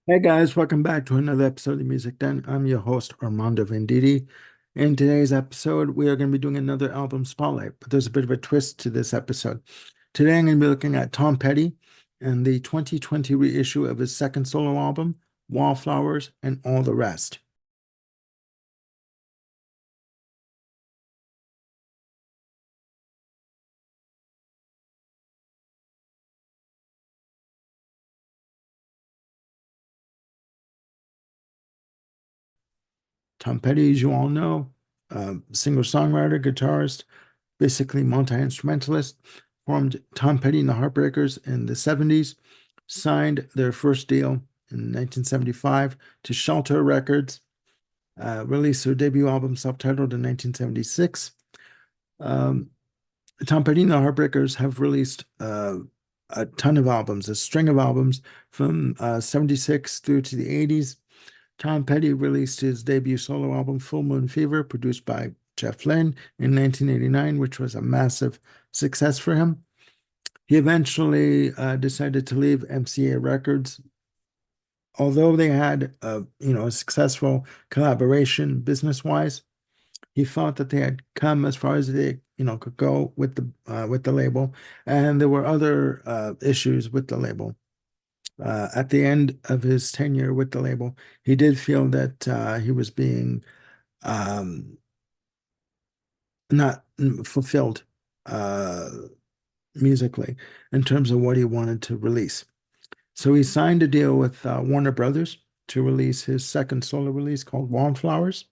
Hey guys, welcome back to another episode of Music Den. I'm your host, Armando Venditti. In today's episode, we are going to be doing another album spotlight, but there's a bit of a twist to this episode. Today, I'm going to be looking at Tom Petty and the 2020 reissue of his second solo album, Wildflowers and All the Rest. Tom Petty, as you all know, singer-songwriter, guitarist, basically multi-instrumentalist, formed Tom Petty and the Heartbreakers in the 70s, signed their first deal in 1975 to Shelter Records, released their debut album self-titled in 1976. Um, Tom Petty and the Heartbreakers have released a ton of albums, a string of albums from 76 through to the 80s. Tom Petty released his debut solo album, Full Moon Fever, produced by Jeff Lynne in 1989, which was a massive success for him. He eventually decided to leave MCA Records, although they had a successful collaboration business-wise. He felt that they had come as far as they could go with the label, and there were other issues with the label. At the end of his tenure with the label, he did feel that he was being um, not fulfilled uh, musically in terms of what he wanted to release. So he signed a deal with Warner Brothers to release his second solo release called Wildflowers.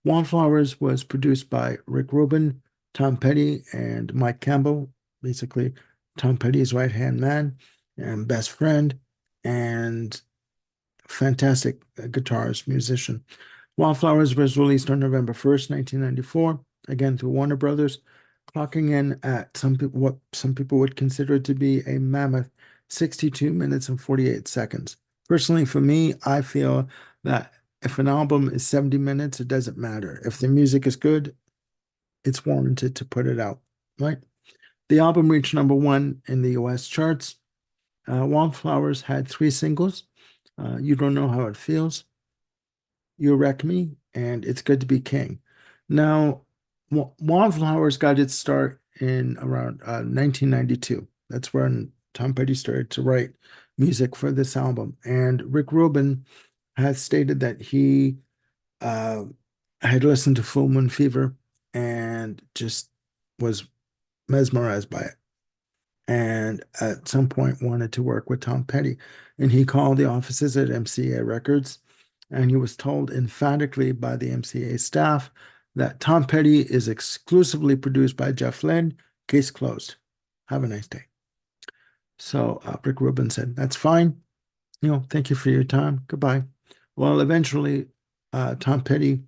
Wildflowers was produced by Rick Rubin, Tom Petty, and Mike Campbell, basically Tom Petty's right-hand man and best friend, and fantastic guitarist, musician. Wildflowers was released on November 1st, 1994, again through Warner Brothers, clocking in at what some people would consider to be a mammoth 62 minutes and 48 seconds. Personally, for me, I feel that if an album is 70 minutes, it doesn't matter. If the music is good, it's warranted to put it out, right? The album reached number one in the US charts. Wildflowers had three singles. You Don't Know How It Feels, You Wreck Me, and It's Good to Be King. Now, Wildflowers got its start in around 1992. That's when Tom Petty started to write music for this album. And Rick Rubin has stated that he uh, had listened to Full Moon Fever and just was mesmerized by it. And at some point wanted to work with Tom Petty. And he called the offices at MCA Records, and he was told emphatically by the MCA staff that Tom Petty is exclusively produced by Jeff Lynne. Case closed. Have a nice day. So Rick Rubin said, "That's fine. Thank you for your time. Goodbye." Well, eventually, Tom Petty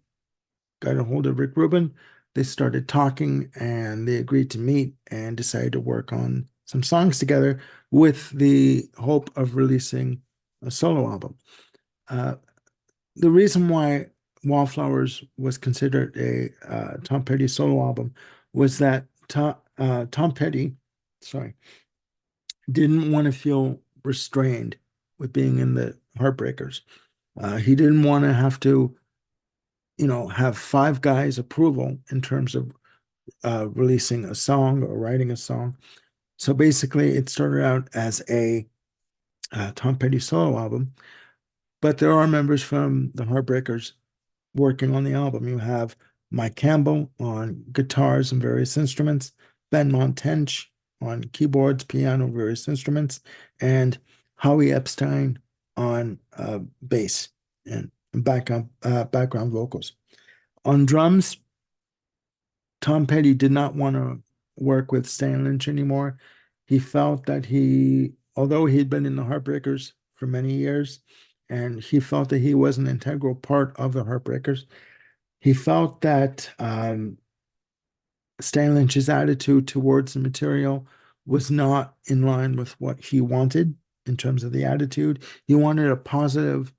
got a hold of Rick Rubin. They started talking and they agreed to meet and decided to work on some songs together with the hope of releasing a solo album. Uh, the reason why Wallflowers was considered a Tom Petty solo album was that Tom Petty, sorry, didn't want to feel restrained with being in the Heartbreakers. He didn't want to have to, have five guys' approval in terms of releasing a song or writing a song. So basically, it started out as a Tom Petty solo album, but there are members from the Heartbreakers working on the album. You have Mike Campbell on guitars and various instruments, Ben Montench on keyboards, piano, various instruments, and Howie Epstein on bass and background vocals. On drums, Tom Petty did not want to work with Stan Lynch anymore. He felt that although he had been in the Heartbreakers for many years, and he felt that he was an integral part of the Heartbreakers, he felt that Stan Lynch's attitude towards the material was not in line with what he wanted in terms of the attitude. He wanted a positive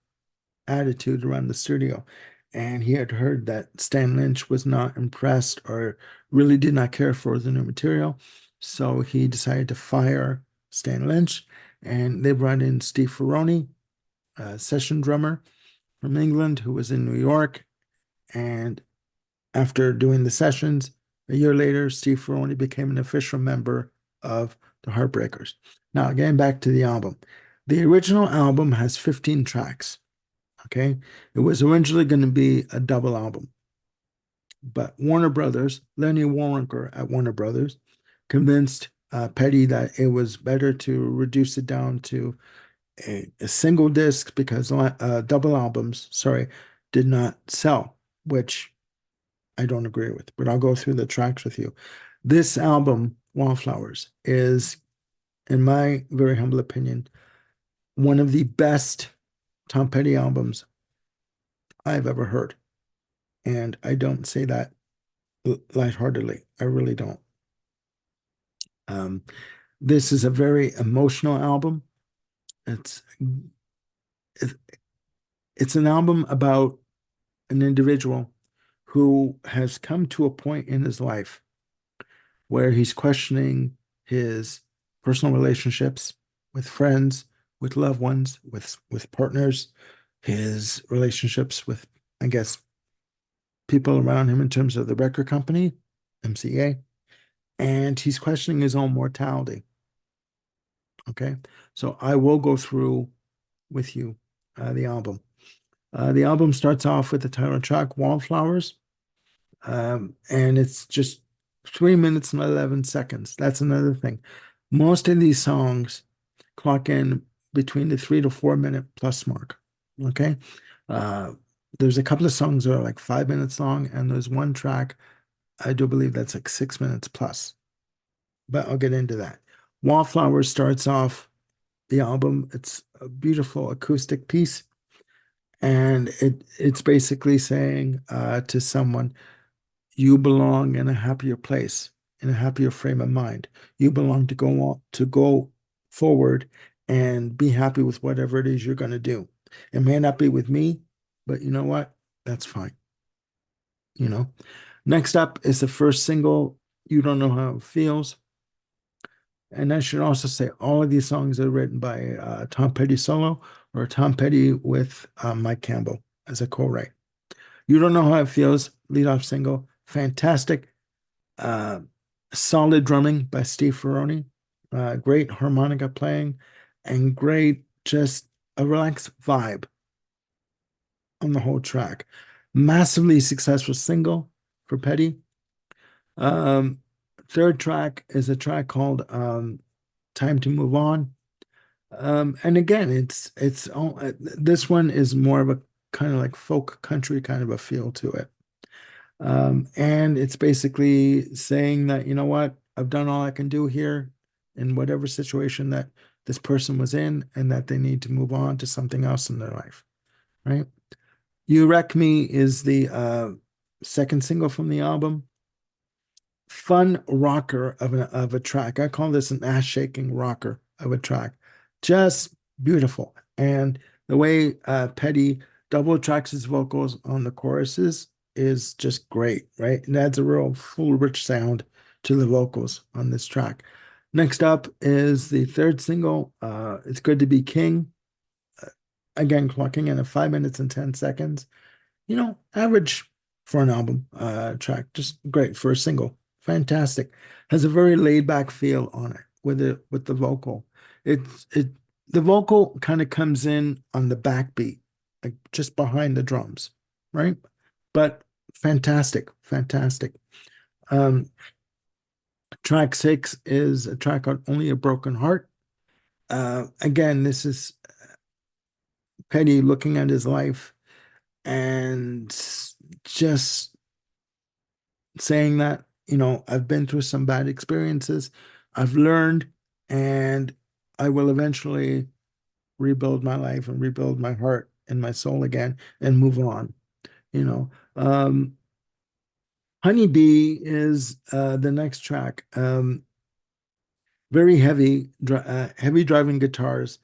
attitude around the studio. And he had heard that Stan Lynch was not impressed or really did not care for the new material. So he decided to fire Stan Lynch, and they brought in Steve Ferrone, session drummer from England who was in New York. And after doing the sessions, a year later, Steve Ferrone became an official member of the Heartbreakers. Now, getting back to the album. The original album has 15 tracks, okay? It was originally going to be a double album, but Warner Brothers, Lenny Waronker at Warner Brothers, convinced Petty that it was better to reduce it down to a single disc because double albums, sorry, did not sell, which I don't agree with, but I'll go through the tracks with you. This album, Wildflowers, is, in my very humble opinion, one of the best Tom Petty albums I've ever heard. And I don't say that lightheartedly. I really don't. Um, this is a very emotional album. It's it, it's an album about an individual who has come to a point in his life where he's questioning his personal relationships with friends, with loved ones, with partners, his relationships with, I guess, people around him in terms of the record company, MCA, and he's questioning his own mortality. Okay, so I will go through with you the album. The album starts off with the title track, Wildflowers, and it's just 3 minutes and 11 seconds. That's another thing. Most of these songs clock in between the 3 to 4 minute plus mark. Okay. Uh, there's a couple of songs that are like 5 minutes long, and there's one track, I do believe that's like 6 minutes plus, but I'll get into that. Wallflowers starts off the album. It's a beautiful acoustic piece, and it's basically saying to someone, you belong in a happier place, in a happier frame of mind. You belong to go forward and be happy with whatever it is you're going to do. It may not be with me, but you know what? That's fine. You know. Next up is the first single, You Don't Know How It Feels. And I should also say all of these songs are written by Tom Petty solo or Tom Petty with Mike Campbell as a co-write. You Don't Know How It Feels, lead off single, fantastic. Uh, Solid drumming by Steve Ferrone, great harmonica playing, and great, just a relaxed vibe on the whole track. Massively successful single for Petty. Um, Third track is a track called Time to Move On. And again, this one is more of a kind of like folk country kind of a feel to it. And it's basically saying that, you know what, I've done all I can do here in whatever situation that this person was in, and that they need to move on to something else in their life, right? You Wreck Me is the second single from the album. Fun rocker of a track. I call this an ass-shaking rocker of a track. Just beautiful. And the way Petty double tracks his vocals on the choruses is just great, right? And adds a real full, rich sound to the vocals on this track. Next up is the third single, It's Good to Be King. Again, clocking in at 5 minutes and 10 seconds. You know, average for an album track. Just great for a single. Fantastic. Has a very laid back feel on it with the vocal. It the vocal kind of comes in on the backbeat, like just behind the drums, right? But fantastic, fantastic. Um, Track 6 is a track on Only a Broken Heart. Again, this is Petty looking at his life and just saying that, you know, I've been through some bad experiences. I've learned, and I will eventually rebuild my life and rebuild my heart and my soul again and move on, you know. Honeybee is the next track. Very heavy driving guitars,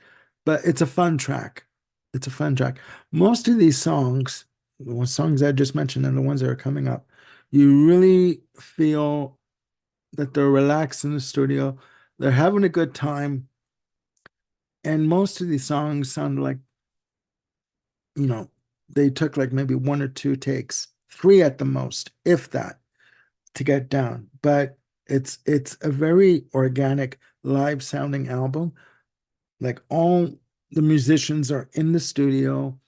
but it's a fun track. It's a fun track. Most of these songs, the songs I just mentioned and the ones that are coming up, you really feel that they're relaxed in the studio. They're having a good time. And most of these songs sound like you know, they took like maybe one or two takes, three at the most, if that, to get down. But it's a very organic, live sounding album. Like all the musicians are in the studio,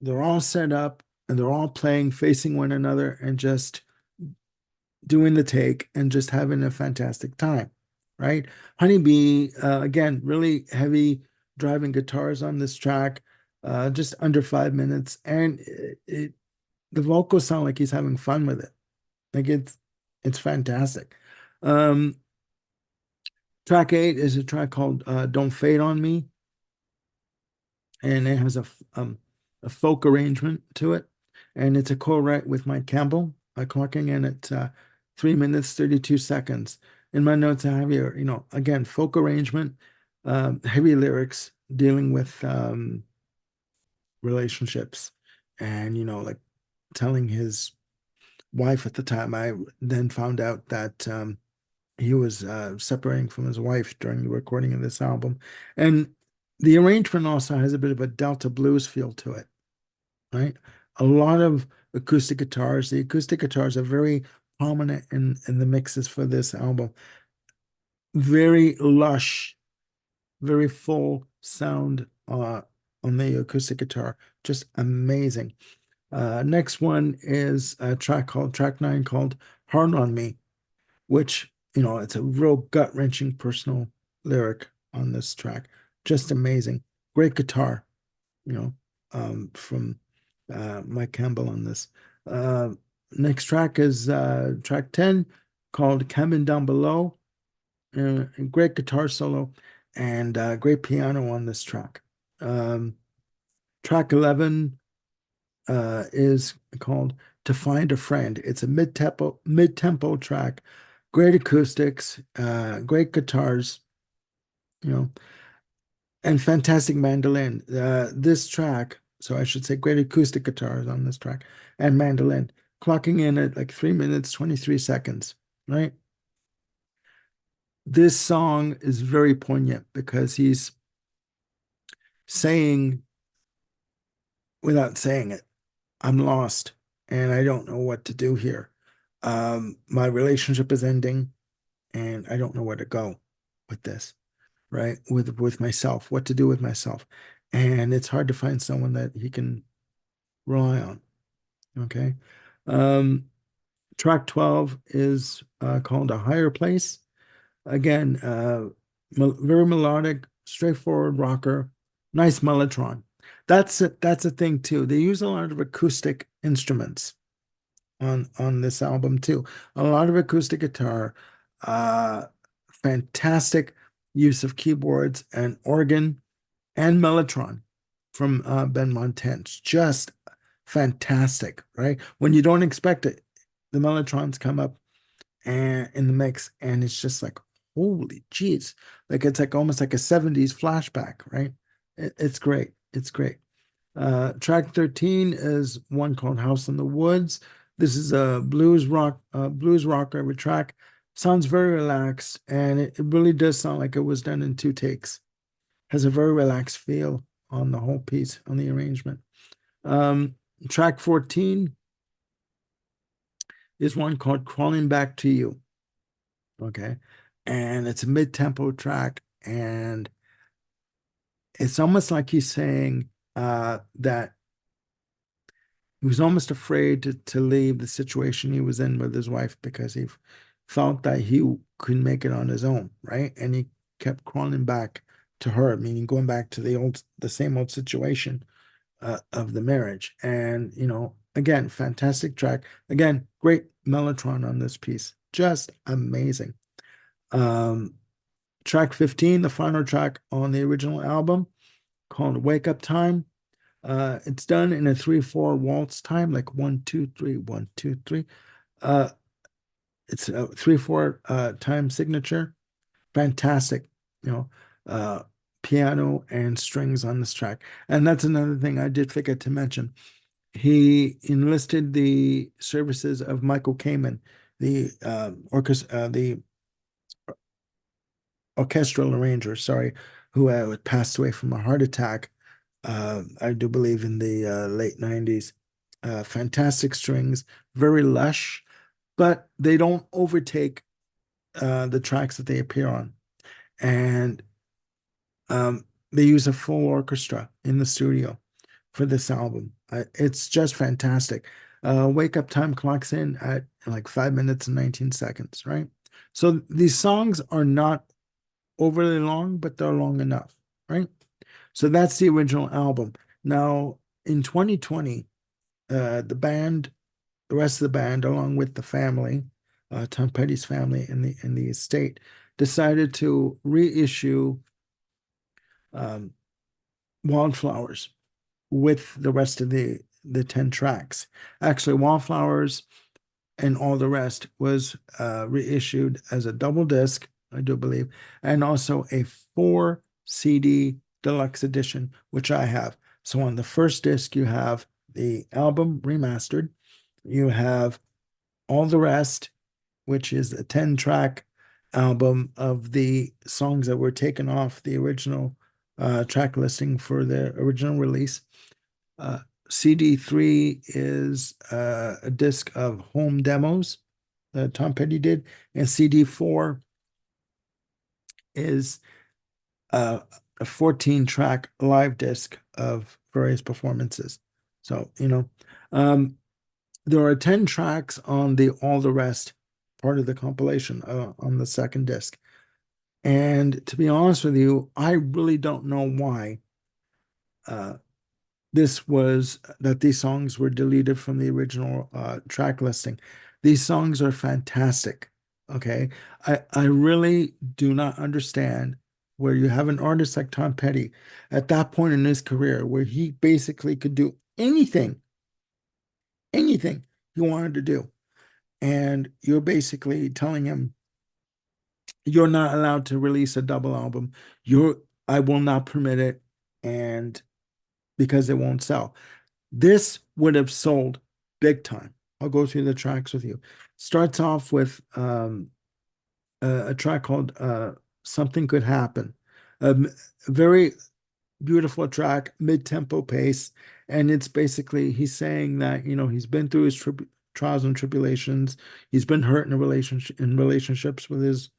they're all set up and they're all playing facing one another and just doing the take and just having a fantastic time, right? Honeybee, again, really heavy driving guitars on this track, just under 5 minutes, and the vocals sound like he's having fun with it. Like it's fantastic. Um, Track 8 is a track called "Don't Fade on Me," and it has a folk arrangement to it, and it's a co-write with Mike Campbell, clocking in at 3 minutes 32 seconds. In my notes, I have here, again, folk arrangement, heavy lyrics dealing with relationships, and like telling his wife at the time. I then found out that he was separating from his wife during the recording of this album, and the arrangement also has a bit of a Delta blues feel to it, right? A lot of acoustic guitars. The acoustic guitars are very prominent in the mixes for this album. Very lush, very full sound on the acoustic guitar. Just amazing. Next one is a track 9 called Hard on Me, which, it's a real gut-wrenching personal lyric on this track. Just amazing. Great guitar, from Mike Campbell on this. Uh, Next track is track 10 called Cabin Down Below. Great guitar solo and great piano on this track. Um, Track 11 is called To Find a Friend. It's a mid-tempo track. Great acoustics, great guitars, you know, and fantastic mandolin. This track, so I should say great acoustic guitars on this track and mandolin, clocking in at like 3 minutes, 23 seconds, right? This song is very poignant because he's saying, without saying it, I'm lost and I don't know what to do here. My relationship is ending and I don't know where to go with this, right? With myself, what to do with myself. And it's hard to find someone that he can rely on. Okay. Um, Track 12 is called A Higher Place. Again, very melodic, straightforward rocker, nice mellotron. That's a thing too. They use a lot of acoustic instruments on this album too. A lot of acoustic guitar, uh, fantastic use of keyboards and organ and mellotron from Ben Montaigne. Just fantastic, right? When you don't expect it, the mellotrons come up and in the mix, and it's just like, holy jeez. Like it's like almost like a 70s flashback, right? It's great. It's great. Track 13 is one called House in the Woods. This is a blues rock every track. Sounds very relaxed, and it really does sound like it was done in two takes. Has a very relaxed feel on the whole piece, on the arrangement. Um, Track 14 is one called Crawling Back to You. Okay. And it's a mid-tempo track, and it's almost like he's saying that he was almost afraid to leave the situation he was in with his wife because he felt that he couldn't make it on his own, right? And he kept crawling back to her, meaning going back to the same old situation of the marriage. And, again, fantastic track. Again, great mellotron on this piece. Just amazing. Um, Track 15, the final track on the original album, called Wake Up Time. It's done in a 3/4 waltz time, like 1 2 3 1 2 3. Uh, it's a 3/4 time signature. Fantastic, you know, uh, piano and strings on this track. And that's another thing I did forget to mention. He enlisted the services of Michael Kamen, the orchestral arranger, sorry, who passed away from a heart attack I do believe in the late 90s. Fantastic strings, very lush, but they don't overtake the tracks that they appear on. And they use a full orchestra in the studio for this album. It's just fantastic. Wake Up Time clocks in at like 5 minutes and 19 seconds, right? So these songs are not overly long, but they're long enough, right? So that's the original album. Now, in 2020, the rest of the band, along with the family, Tom Petty's family and the estate, decided to reissue um, Wildflowers with the rest of the 10 tracks. Actually, Wildflowers and All the Rest was reissued as a double disc, I do believe, and also a 4 CD deluxe edition, which I have. So on the first disc, you have the album remastered. You have All the Rest, which is a 10-track album of the songs that were taken off the original track listing for the original release. Uh, CD3 is a disc of home demos that Tom Petty did, and CD4 is a 14-track live disc of various performances. So, there are 10 tracks on the All the Rest part of the compilation on the second disc. And to be honest with you, I really don't know why uh, these songs were deleted from the original track listing. These songs are fantastic. Okay. I really do not understand where you have an artist like Tom Petty at that point in his career where he basically could do anything he wanted to do. And you're basically telling him you're not allowed to release a double album. I will not permit it, and because it won't sell. This would have sold big time. I'll go through the tracks with you. Starts off with a track called Something Could Happen. A very beautiful track, mid-tempo pace. And it's basically, he's saying that, he's been through his trials and tribulations. He's been hurt in relationships with his,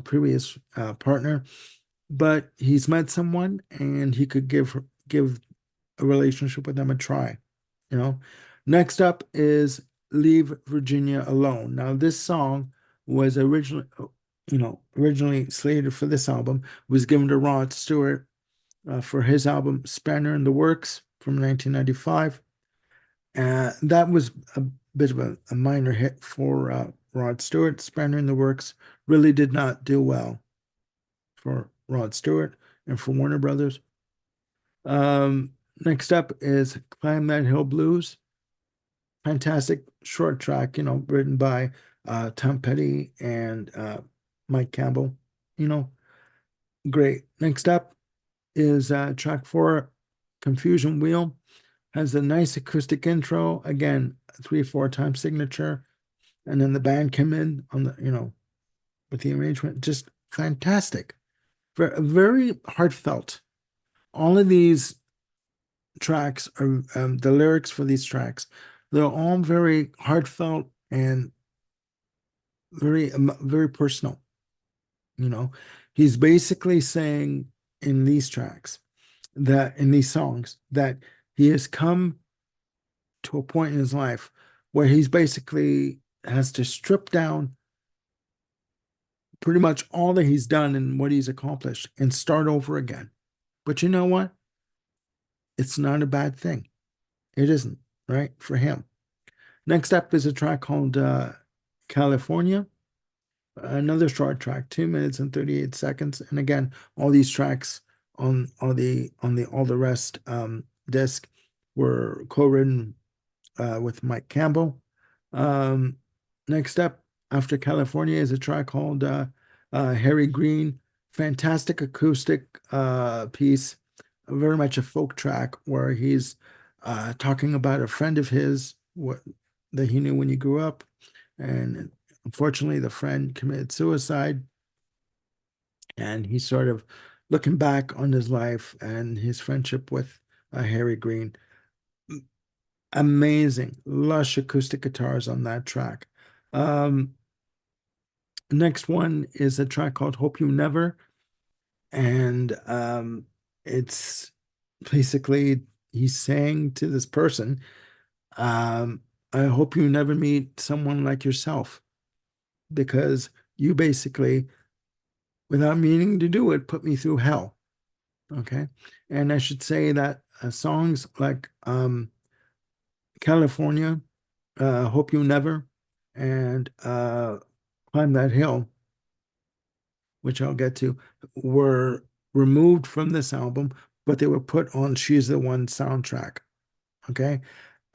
previous partner. But he's met someone and he could give a relationship with them a try, you know. Next up is Leave Virginia Alone. Now, this song was originally slated for this album, was given to Rod Stewart for his album Spanner in the Works from 1995. That was a bit of a minor hit for Rod Stewart. Spanner in the Works really did not do well for Rod Stewart and for Warner Brothers. Next up is Climb That Hill Blues. Fantastic short track, written by Tom Petty and Mike Campbell. You know, great. Next up is track 4, Confusion Wheel. Has a nice acoustic intro. Again, 3/4 time signature. And then the band came in on with the arrangement. Just fantastic. Very, very heartfelt. All of these tracks are the lyrics for these tracks. They're all very heartfelt and very personal. He's basically saying in these tracks in these songs that he has come to a point in his life where he's basically has to strip down pretty much all that he's done and what he's accomplished and start over again. But you know what? It's not a bad thing. It isn't, right? For him. Next up is a track called California. Another short track, 2 minutes and 38 seconds. And again, all these tracks on the All the Rest disc were co-written with Mike Campbell. Um, Next up, after California, is a track called Harry Green. Fantastic acoustic piece, very much a folk track where he's talking about a friend of his that he knew when he grew up. And unfortunately, the friend committed suicide. And he's sort of looking back on his life and his friendship with Harry Green. Amazing, lush acoustic guitars on that track. Um, Next one is a track called Hope You Never. And it's basically he's saying to this person, um, I hope you never meet someone like yourself because you basically, without meaning to do it, put me through hell. Okay. And I should say that songs like California, Hope You Never, and Climb That Hill, which I'll get to, were removed from this album, but they were put on She's the One soundtrack. Okay.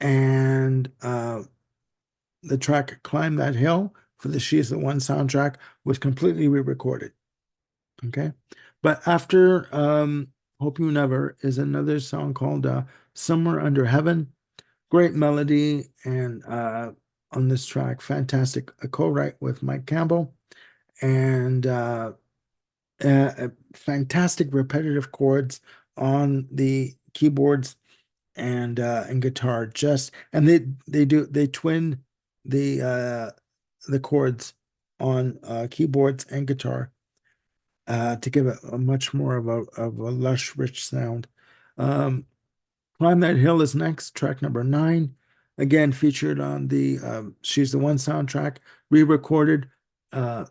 And the track Climb That Hill for the She's the One soundtrack was completely re-recorded. Okay. But after Hope You Never is another song called Somewhere Under Heaven. Great melody and on this track, fantastic. A co-write with Mike Campbell and fantastic repetitive chords on the keyboards and guitar. Just and they twin the chords on keyboards and guitar to give it a much more of a lush, rich sound. Um, Climb That Hill is next, track number 9. Again, featured on the She's the One soundtrack, re-recorded. Uh,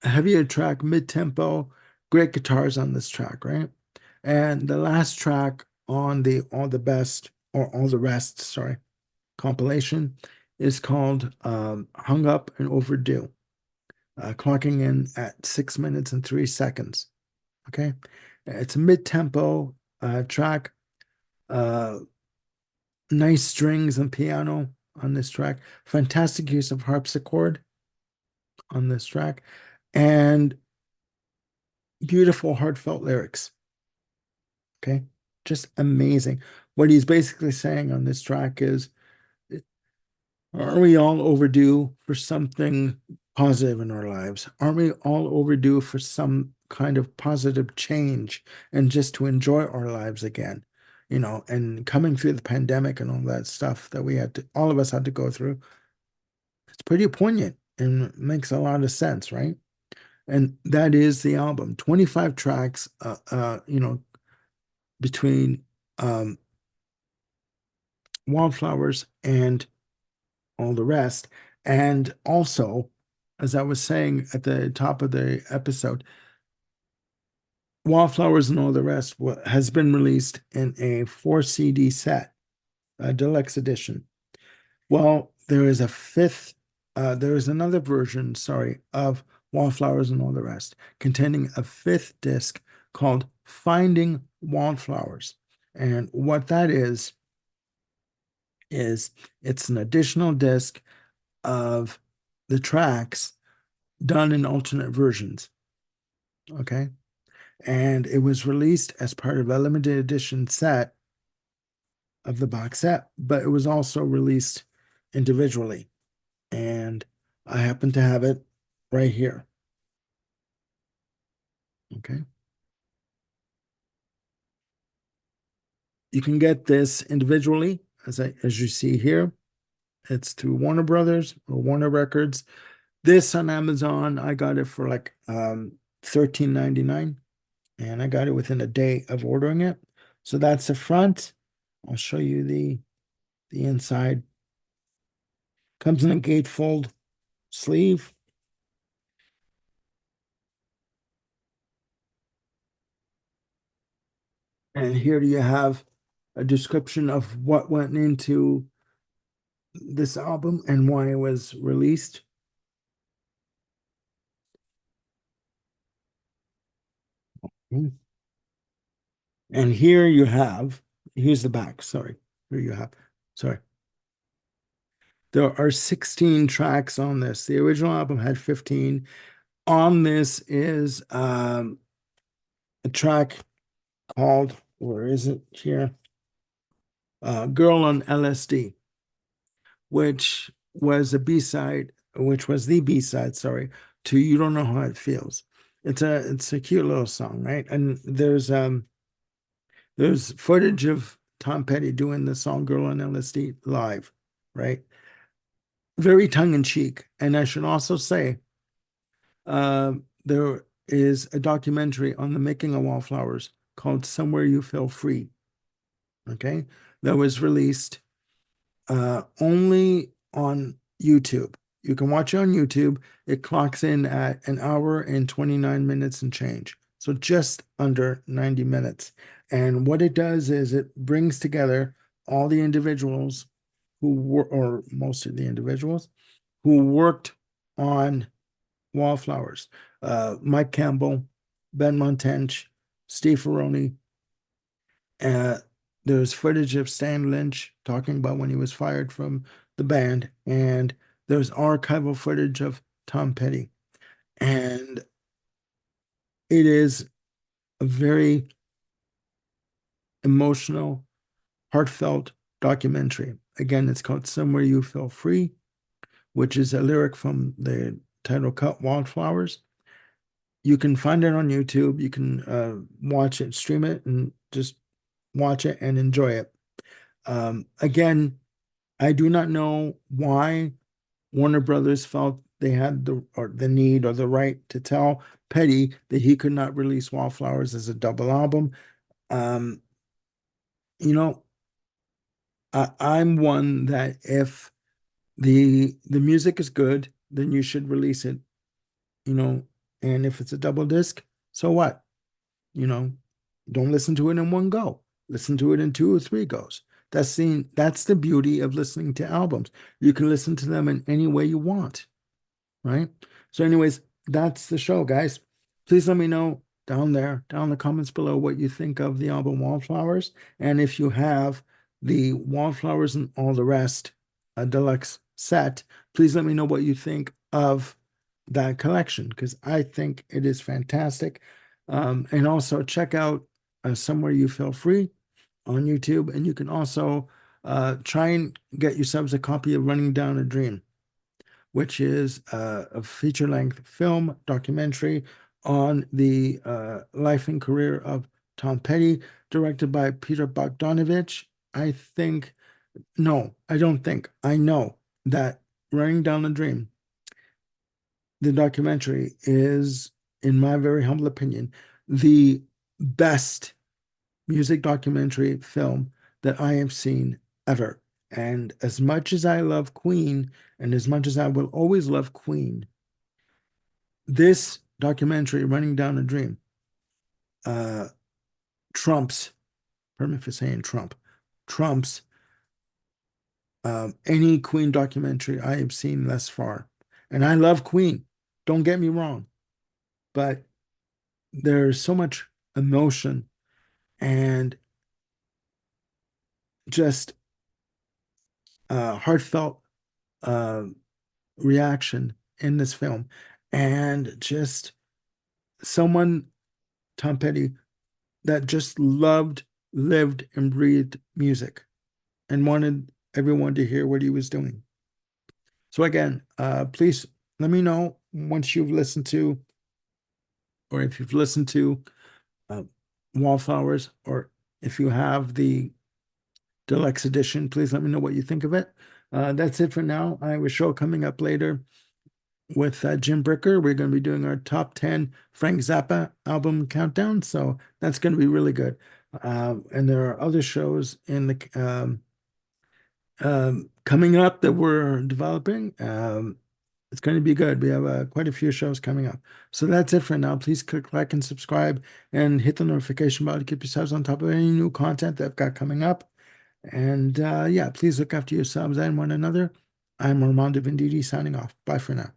Heavier track, mid-tempo, great guitars on this track, right? And the last track on the All the Best or All the Rest, sorry, compilation is called Hung Up and Overdue, clocking in at 6 minutes and 3 seconds. Okay, it's a mid-tempo track. Uh, Nice strings and piano on this track. Fantastic use of harpsichord on this track, and beautiful, heartfelt lyrics. Okay, just amazing. What he's basically saying on this track is, aren't we all overdue for something positive in our lives? Aren't we all overdue for some kind of positive change and just to enjoy our lives again? You know, and coming through the pandemic and all that stuff that we had to, all of us had to go through, it's pretty poignant and makes a lot of sense, right? And that is the album. 25 tracks, between um, Wildflowers and All the Rest. And also, as I was saying at the top of the episode, Wildflowers and All the Rest has been released in a 4 CD set, a deluxe edition. Well, there is another version, sorry, of Wildflowers and All the Rest, containing a fifth disc called Finding Wildflowers. And what that is it's an additional disc of the tracks done in alternate versions. Okay. And it was released as part of a limited edition set of the box set, but it was also released individually. And I happen to have it right here. Okay. You can get this individually, as you see here. It's through Warner Brothers or Warner Records. This on Amazon, I got it for like $13.99, and I got it within a day of ordering it. So that's the front. I'll show you the inside. Comes in a gatefold sleeve. And here you have a description of what went into this album and why it was released. And here's the back. Sorry. Here you have, sorry. There are 16 tracks on this. The original album had 15. On this is a track called, where is it here? Girl on LSD, which was a B-side, which was the B-side, sorry, to You Don't Know How It Feels. It's a cute little song, right? And there's footage of Tom Petty doing the song Girl on LSD live, right? Very tongue-in-cheek. And I should also say, there is a documentary on the making of Wildflowers called Somewhere You Feel Free, okay? That was released only on YouTube. You can watch it on YouTube. It clocks in at an hour and 29 minutes and change. So just under 90 minutes. And what it does is it brings together all the individuals who were, or most of the individuals who worked on Wallflowers. Mike Campbell, Ben Montench, Steve Ferroni. Uh, there's footage of Stan Lynch talking about when he was fired from the band, and there's archival footage of Tom Petty. And it is a very emotional, heartfelt documentary. Again, it's called Somewhere You Feel Free, which is a lyric from the title cut Wildflowers. You can find it on YouTube. You can watch it, stream it, and just watch it and enjoy it. Again, I do not know why Warner Brothers felt they had the need or the right to tell Petty that he could not release Wallflowers as a double album. Um, you know, I'm one that if the music is good, then you should release it, you know, and if it's a double disc, so what? You know, don't listen to it in one go. Listen to it in two or three goes. That's the beauty of listening to albums. You can listen to them in any way you want, right? So, anyways, that's the show, guys. Please let me know down in the comments below, what you think of the album Wallflowers. And if you have the Wallflowers and All the Rest, a deluxe set, please let me know what you think of that collection, because I think it is fantastic. And also check out Somewhere You Feel Free on YouTube. And you can also try and get yourselves a copy of Running Down a Dream, which is a feature-length film documentary on the life and career of Tom Petty, directed by Peter Bogdanovich. I know that Running Down the Dream, the documentary, is, in my very humble opinion, the best music documentary film that I have seen ever. And as much as I love Queen, and as much as I will always love Queen, this documentary, Running Down a Dream, uh, trumps, pardon me for saying trumps any Queen documentary I have seen thus far. And I love Queen, don't get me wrong, but there's so much emotion and just heartfelt uh, reaction in this film. And just someone, Tom Petty, that just loved, lived, and breathed music and wanted everyone to hear what he was doing. So again, please let me know once you've listened to, or if you've listened to uh, Wallflowers, or if you have the Deluxe Edition, please let me know what you think of it. That's it for now. I have a show coming up later with Jim Bricker. We're going to be doing our top 10 Frank Zappa album countdown. So that's going to be really good. And there are other shows in the coming up that we're developing. It's going to be good. We have quite a few shows coming up. So that's it for now. Please click like and subscribe and hit the notification bell to keep yourselves on top of any new content that I've got coming up. And yeah, please look after yourselves and one another. I'm Armando Venditti signing off. Bye for now.